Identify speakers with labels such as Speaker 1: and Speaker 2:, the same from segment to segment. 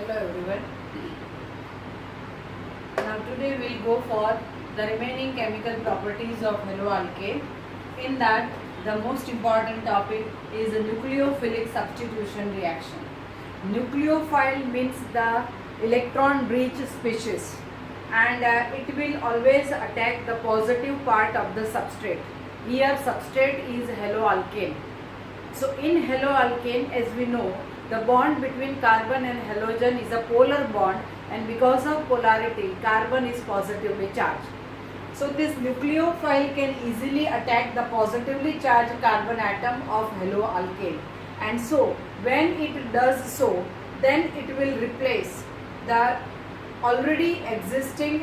Speaker 1: Hello everyone. Now today we'll go for the remaining chemical properties of haloalkane. In that, the most important topic is the nucleophilic substitution reaction. Nucleophile means the electron rich species, and it will always attack the positive part of the substrate. Here substrate is haloalkane. So in haloalkane, as we know, the bond between carbon and halogen is a polar bond, and because of polarity, carbon is positively charged. So this nucleophile can easily attack the positively charged carbon atom of haloalkane, and so when it does so, then it will replace the already existing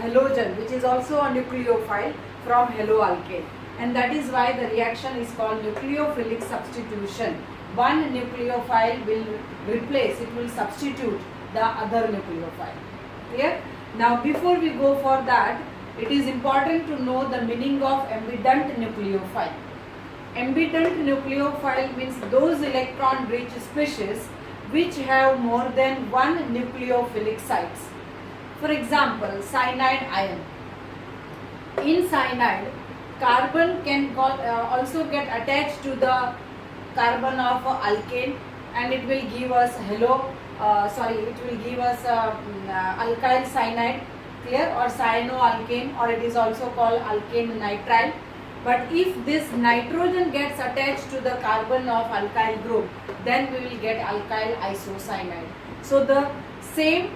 Speaker 1: halogen, which is also a nucleophile, from haloalkane, and that is why the reaction is called nucleophilic substitution. One nucleophile it will substitute the other nucleophile. Clear? Now before we go for that, it is important to know the meaning of ambident nucleophile. Ambident nucleophile means those electron rich species which have more than one nucleophilic sites. For example, cyanide ion. In cyanide, carbon can also get attached to the carbon of alkane, and it will give us alkyl cyanide, clear, or cyanoalkane, or it is also called alkane nitrile. But if this nitrogen gets attached to the carbon of alkyl group, then we will get alkyl isocyanide. So the same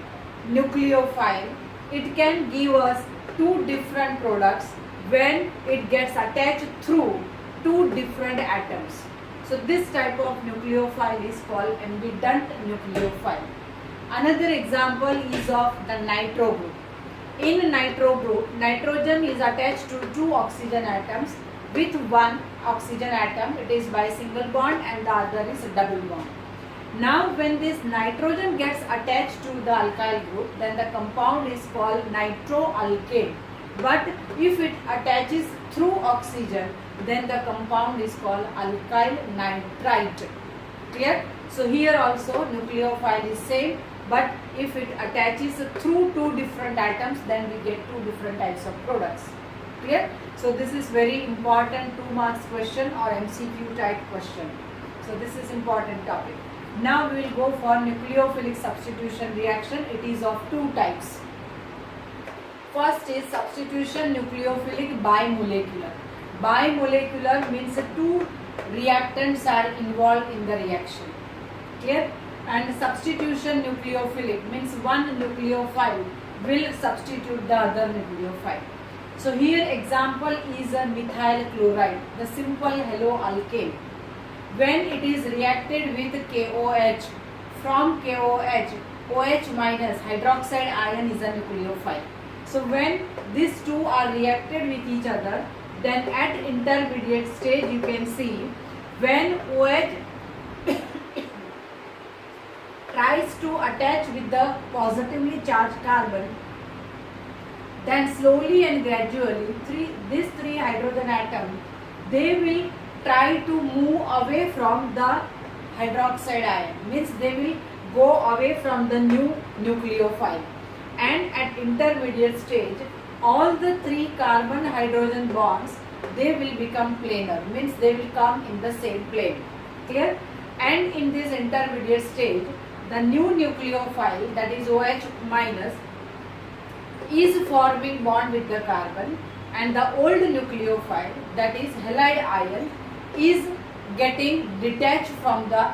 Speaker 1: nucleophile, it can give us two different products when it gets attached through two different atoms. So this type of nucleophile is called ambident nucleophile. Another example is of the nitro group. In nitro group, nitrogen is attached to two oxygen atoms. With one oxygen atom, it is by single bond, and the other is double bond. Now when this nitrogen gets attached to the alkyl group, then the compound is called nitroalkane. But if it attaches through oxygen, then the compound is called alkyl nitrite. Clear? So here also nucleophile is same, but if it attaches through two different atoms, then we get two different types of products. Clear? So this is very important 2 marks question or MCQ type question. So this is important topic. Now we will go for nucleophilic substitution reaction. It is of two types. First is substitution nucleophilic bimolecular. Bimolecular means two reactants are involved in the reaction. Clear? And substitution nucleophilic means one nucleophile will substitute the other nucleophile. So here example is a methyl chloride, the simple haloalkane. When it is reacted with KOH, from KOH, OH minus hydroxide ion is a nucleophile. So when these two are reacted with each other, then at intermediate stage you can see when OH tries to attach with the positively charged carbon, then slowly and gradually these three hydrogen atoms, they will try to move away from the hydroxide ion, means they will go away from the new nucleophile. And at intermediate stage, all the three carbon hydrogen bonds, they will become planar, means they will come in the same plane. Clear? And in this intermediate stage, the new nucleophile, that is OH minus, is forming bond with the carbon, and the old nucleophile, that is halide ion, is getting detached from the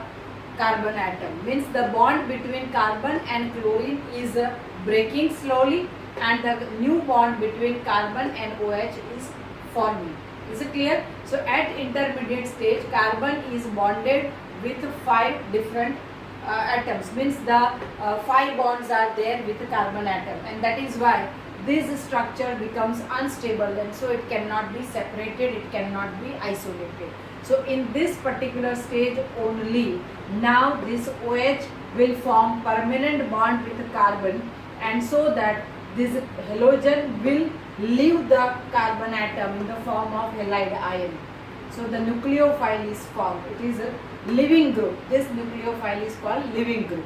Speaker 1: carbon atom, means the bond between carbon and chlorine is breaking slowly, and the new bond between carbon and OH is forming. Is it clear? So at intermediate stage, carbon is bonded with 5 different atoms, means the 5 bonds are there with the carbon atom, and that is why this structure becomes unstable, and so it cannot be separated, it cannot be isolated. So in this particular stage only, now this OH will form permanent bond with the carbon, and so that this halogen will leave the carbon atom in the form of halide ion. So the nucleophile is formed. It is a living group. This nucleophile is called living group.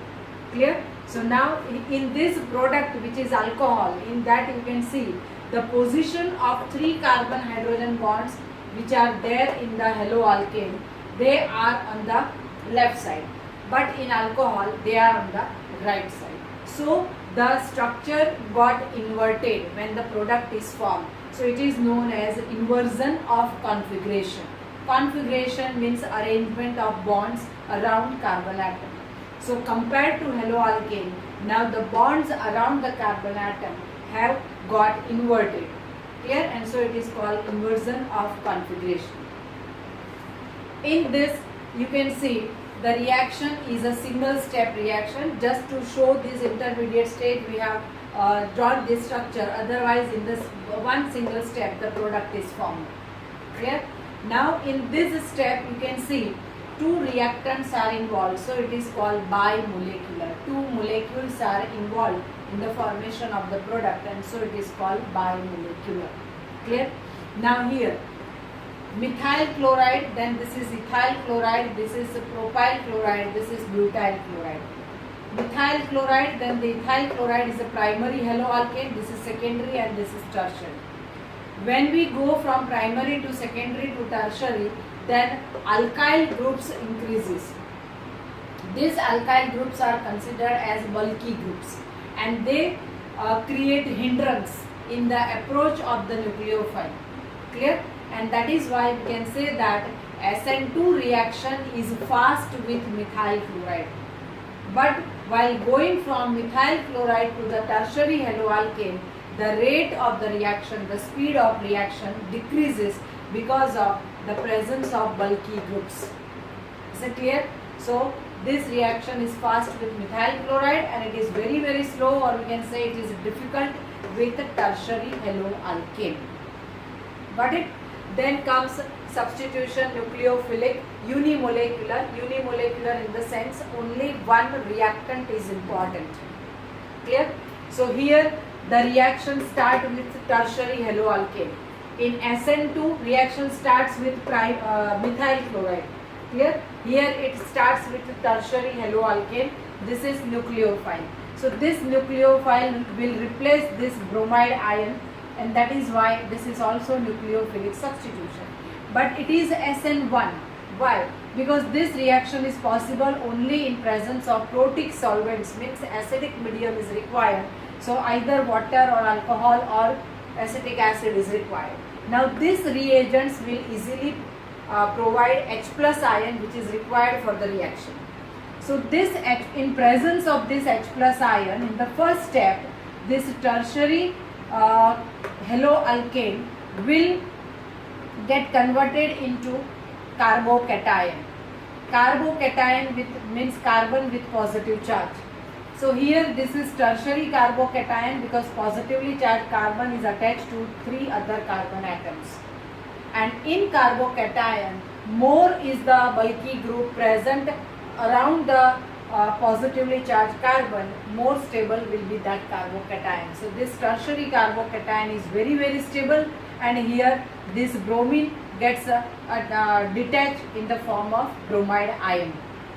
Speaker 1: Clear? So now in this product, which is alcohol, in that you can see the position of 3 carbon hydrogen bonds which are there in the haloalkane, they are on the left side, but in alcohol they are on the right side. So the structure got inverted when the product is formed. So it is known as inversion of configuration. Configuration means arrangement of bonds around carbon atom. So compared to haloalkane, now the bonds around the carbon atom have got inverted. Clear? And so it is called inversion of configuration. In this you can see the reaction is a single step reaction. Just to show this intermediate state, we have drawn this structure. Otherwise, in this one single step, the product is formed. Clear? Now, in this step, you can see 2 reactants are involved. So it is called bimolecular. 2 molecules are involved in the formation of the product, and so it is called bimolecular. Clear? Now here, methyl chloride, then this is ethyl chloride, this is propyl chloride, this is butyl chloride. Methyl chloride, then the ethyl chloride is a primary haloalkane, this is secondary, and this is tertiary. When we go from primary to secondary to tertiary, then alkyl groups increases. These alkyl groups are considered as bulky groups, and they create hindrance in the approach of the nucleophile. Clear? And that is why we can say that SN2 reaction is fast with methyl chloride. But while going from methyl chloride to the tertiary haloalkane, the rate of the reaction, the speed of reaction decreases because of the presence of bulky groups. Is it clear? So this reaction is fast with methyl chloride, and it is very slow, or we can say it is difficult with the tertiary haloalkane. Got it? Then comes substitution nucleophilic, unimolecular. Unimolecular in the sense only one reactant is important. Clear? So here the reaction starts with tertiary haloalkane. In SN2, reaction starts with methyl chloride. Clear? Here it starts with tertiary haloalkane. This is nucleophile. So this nucleophile will replace this bromide ion, and that is why this is also nucleophilic substitution. But it is SN1. Why? Because this reaction is possible only in presence of protic solvents, means acidic medium is required. So either water or alcohol or acetic acid is required. Now these reagents will easily provide H plus ion, which is required for the reaction. So this in presence of this H plus ion, in the first step, this tertiary haloalkane will get converted into carbocation. Carbocation means carbon with positive charge. So here this is tertiary carbocation because positively charged carbon is attached to 3 other carbon atoms. And in carbocation, more is the bulky group present around the positively charged carbon, more stable will be that carbocation. So this tertiary carbocation is very stable, and here this bromine gets detached in the form of bromide ion.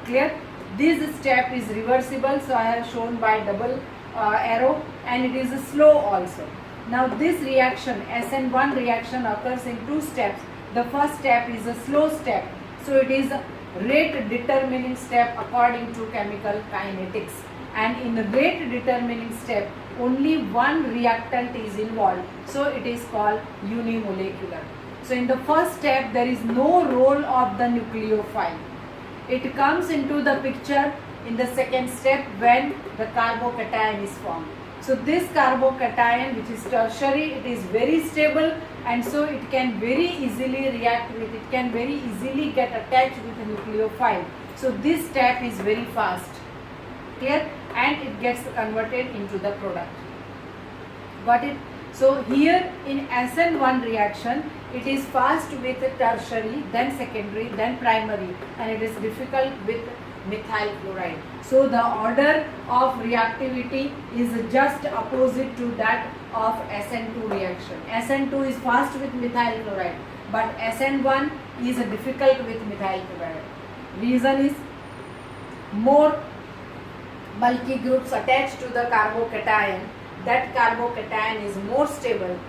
Speaker 1: Clear? This step is reversible, so I have shown by double arrow, and it is slow also. Now this reaction, SN1 reaction, occurs in 2 steps. The first step is a slow step, so it is a rate determining step according to chemical kinetics, and in the rate determining step only one reactant is involved, so it is called unimolecular. So in the first step there is no role of the nucleophile. It comes into the picture in the second step when the carbocation is formed. So this carbocation, which is tertiary, it is very stable, and so it can very easily react with, it can very easily get attached with a nucleophile. So this step is very fast. Clear? And it gets converted into the product. Got it? So here in SN1 reaction, it is fast with tertiary, then secondary, then primary, and it is difficult with methyl chloride. So the order of reactivity is just opposite to that of SN2 reaction. SN2 is fast with methyl chloride, but SN1 is difficult with methyl chloride. Reason is more, SN1 is fast with tertiary, then secondary, then primary, and it is difficult with methyl chloride. So the order of reactivity is just opposite to that of SN2 reaction. SN2 is fast with methyl chloride, but SN1 is difficult with methyl chloride. Reason is bulky groups attached to the carbocation, that carbocation is more stable.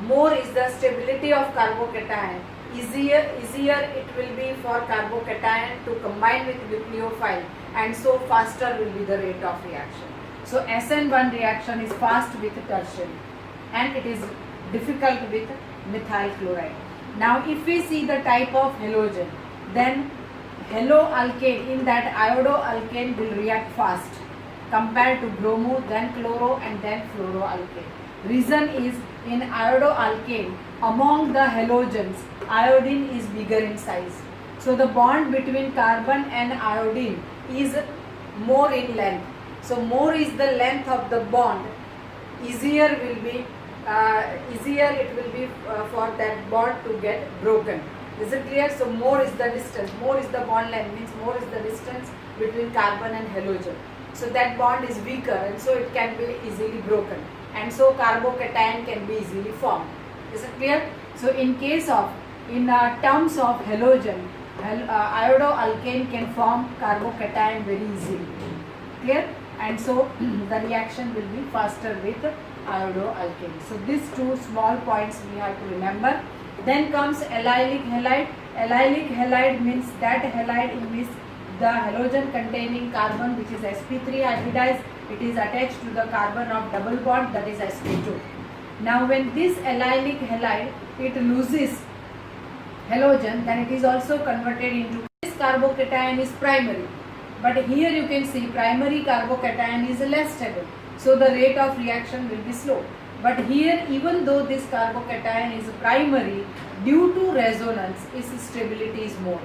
Speaker 1: More is the stability of carbocation, easier it will be for carbocation to combine with nucleophile, and so faster will be the rate of reaction. So SN1 reaction is fast with tertiary and it is difficult with methyl chloride. Now if we see the type of halogen, then haloalkane, in that iodoalkane will react fast compared to bromo, then chloro and then fluoroalkane. Reason is, in iodoalkane, among the halogens, iodine is bigger in size. So the bond between carbon and iodine is more in length. So more is the length of the bond, easier it will be for that bond to get broken. Is it clear? So more is the distance, more is the bond length, means more is the distance between carbon and halogen. So that bond is weaker and so it can be easily broken, and so carbocation can be easily formed. Is it clear? So in terms of halogen, iodoalkane can form carbocation very easily. Clear? And so the reaction will be faster with iodoalkane. So these two small points we have to remember. Then comes allylic halide. Allylic halide means that halide in which the halogen containing carbon, which is sp3 hybridized, it is attached to the carbon of double bond, that is sp2. Now when this allylic halide, it loses halogen, then it is also converted into, this carbocation is primary. But here you can see primary carbocation is less stable, so the rate of reaction will be slow. But here, even though this carbocation is primary, due to resonance, its stability is more.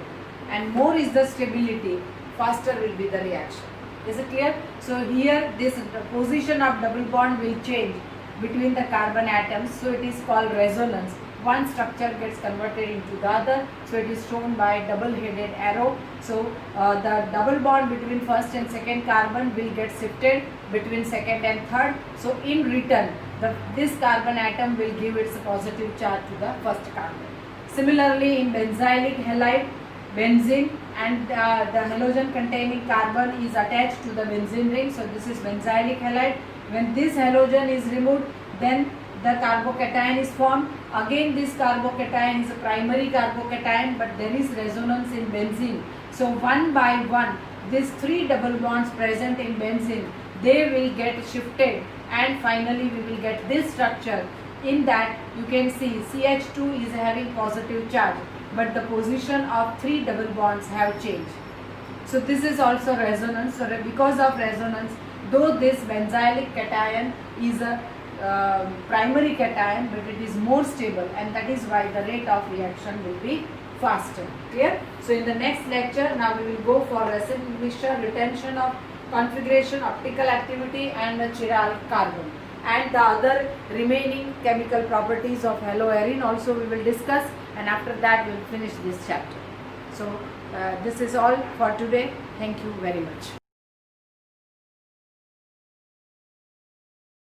Speaker 1: And more is the stability, faster will be the reaction. Is it clear? So here the position of double bond will change between the carbon atoms, so it is called resonance. One structure gets converted into the other, so it is shown by double-headed arrow. So the double bond between first and second carbon will get shifted between second and third. So in return, this carbon atom will give its positive charge to the first carbon. Similarly, in benzylic halide, benzene and the halogen containing carbon is attached to the benzene ring. So this is benzylic halide. When this halogen is removed, then the carbocation is formed. Again, this carbocation is a primary carbocation, but there is resonance in benzene. So one by one, these three double bonds present in benzene, they will get shifted, and finally we will get this structure. In that you can see CH2 is having positive charge, but the position of three double bonds have changed. So this is also resonance. So because of resonance, though this benzylic cation is a primary cation, but it is more stable, and that is why the rate of reaction will be faster. Clear? So in the next lecture, now we will go for Rasen mixture, retention of configuration, optical activity, and the chiral carbon, and the other remaining chemical properties of haloarine also we will discuss, and after that we will finish this chapter. So this is all for today. Thank you very much.